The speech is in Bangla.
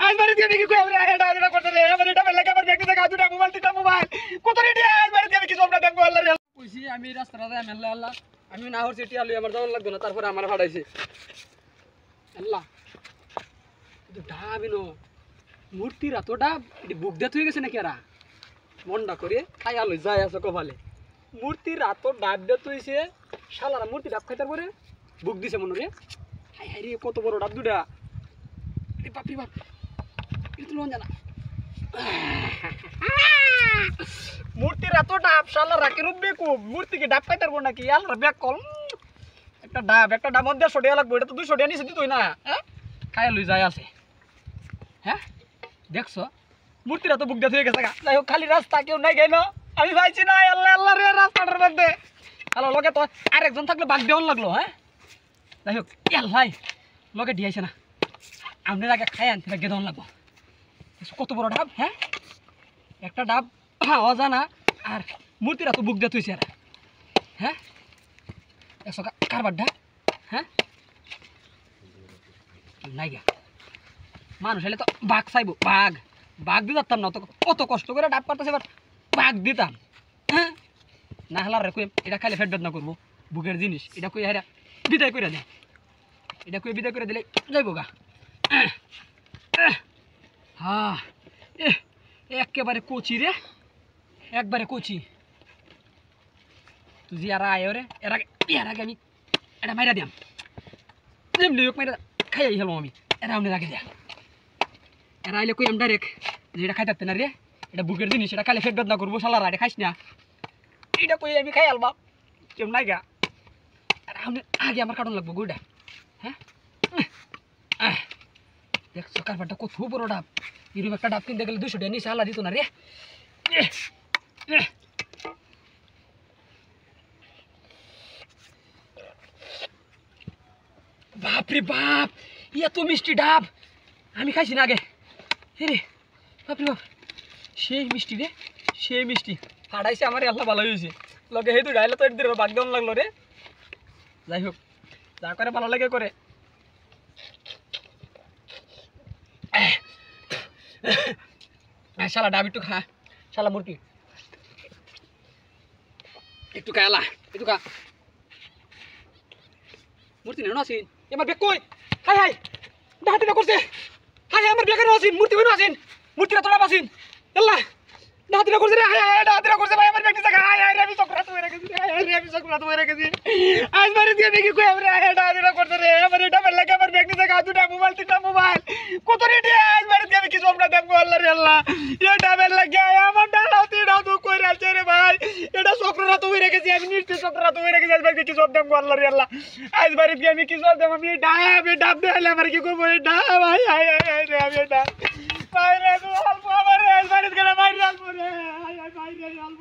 আজ বাড়ি দিয়ে কি কই আমরা এটা এটা করতে রে আমার এটা বেলা কাবার ব্যাগ থেকে দুটা মোবাইল তিনটা মোবাইল কত রে আজ বাড়ি দিয়ে কি সবটা দেব আল্লাহ রে কইছি আমি রাস্তাটা যাই আল্লাহ আল্লাহ আমি না হর সিটি আলু আমার যাওয়ার লাগবে না তারপরে আমার ফাড়াইছে আল্লাহ তো ডাবিনো মূর্তির এত ডাব এটি বুক দেত হয়ে গেছে নাকি এরা মনটা করে খাই আলো যাই আছে কপালে মূর্তির এত ডাব দেত হয়েছে শালারা মূর্তি ডাব খাইতার পরে বুক দিছে মনে রে হাই হাই রে কত বড় ডাব দুটা বাপরে বাপ এটা তো লোন জানা মূর্তির এত ডাব শালারা কি রূপ বেকু মূর্তিকে ডাব খাইতার পর নাকি আল্লাহ বেক কল একটা ডাব মধ্যে 100 টাকা লাগবে এটা তো 200 টাকা নিছে দিতই না হ্যাঁ খাই লই যায় আছে হ্যাঁ দেখছো মূর্তিরা তো বুক দিয়ে হয়ে গেছে যাই হোক খালি রাস্তা কেউ নাই গেল আমি পাইছি না আল্লাহ আল্লাহ রে রাস্তাটার মধ্যে আল্লাহ লগে তো আরেকজন থাকলে বাগ দেওয়ান লাগলো হ্যাঁ যাই হোক ভাই লগে দিয়েছে না আপনার আগে খাই আনতে গেদন লাগবো কত বড় ডাব হ্যাঁ একটা ডাব অজানা আর মূর্তিরা তো বুক দিয়ে তুইছে হ্যাঁ একশো কারবার ডাব হ্যাঁ নাই গা মানুষ হলে তো বাঘ চাইবো বাঘ দিয়ে যাতাম না তো কত কষ্ট করে ডাব পারতেছে এবার বাঘ দিতাম হ্যাঁ না হলার রে এটা খাইলে ফেট বেদনা করবো বুকের জিনিস এটা কই হারা বিদায় করে দেয় এটা কই বিদায় করে দিলে যাইবো গা হ্যাঁ একেবারে কচি রে একবারে কচি তুই যে আর আয় রে এর আগে আমি এটা মাইরা দিয়াম এমনি মাইরা খাই হলাম আমি এরা আমাদের আগে দেয়া এরা আইলে কই আমি ডাইরেক্ট যেটা খাই থাকতে না রে এটা বুকের জিনিস এটা খাইলে ফেট বেদনা করবো শালারা এটা খাইস না এটা কই আমি খাই আলবা কেউ নাই গা আর আমি আগে আমার কাটন লাগবো গুড়া হ্যাঁ দেখছো কারবারটা কত বড় ডাব এরকম একটা ডাব কিনতে গেলে 200 টাকা নিচে আলা দিত না রে বাপরে বাপ এত মিষ্টি ডাব আমি খাইছি না আগে রে বাপরে বাপ সেই মিষ্টি রে সেই মিষ্টি ফাটাইছে আমার আল্লাহ ভালো হয়েছে লগে হেতু ডাইলে তো এর বাগ দেওয়ান লাগলো রে যাই হোক যা করে ভালো লাগে করে শালা ডাব একটু খা শালা মুরগি একটু খায়ালা একটু খা মূর্তি নেই আসিন আমার বেগ কই হাই হাই ডাহাতি না করছে হাই আমার বেগের আসিন মূর্তি হইনো আসিন মূর্তিটা তোলা আসিন আল্লাহ ডাহাতি না করছে রে হাই হাই ডাহাতি না করছে ভাই আমার বেগ জায়গা হাই হাই রে আমি চক্রাত হয়ে রেখেছি হাই হাই রে আমি চক্রাত হয়ে রেখেছি আজ বাড়ি দিয়ে দেখি কই আমরা হাই ডাহাতি না করছে রে আমার এটা বেল লাগে আমার বেগ জায়গা দুটা মোবাইল তিনটা মোবাইল কত রে আজ বাড়ি দিয়ে আমি কিছু আমরা দেব আল্লাহ রে আল্লাহ এটা বেল লাগে আমার ডাহাতি না তো কই রাখছে রে ভাই এটা চক্রাত হয়ে রেখেছি আমি নিশ্চয় চক্রাত হয়ে রেখেছি আজ বাড়ি কিছু দেব আল্লাহ রে আল্লাহ আজ বাড়ি দিয়ে আমি কিছু দেব আমি ডাব দেখালে আমার কি করবো ডাব ভাই হাই হাই হাই রে আমি ডাব ভাই রে অল্প আমার আজ বাড়ি গেলে মাইর রাখবো রে হাই হাই ভাই রে অল্প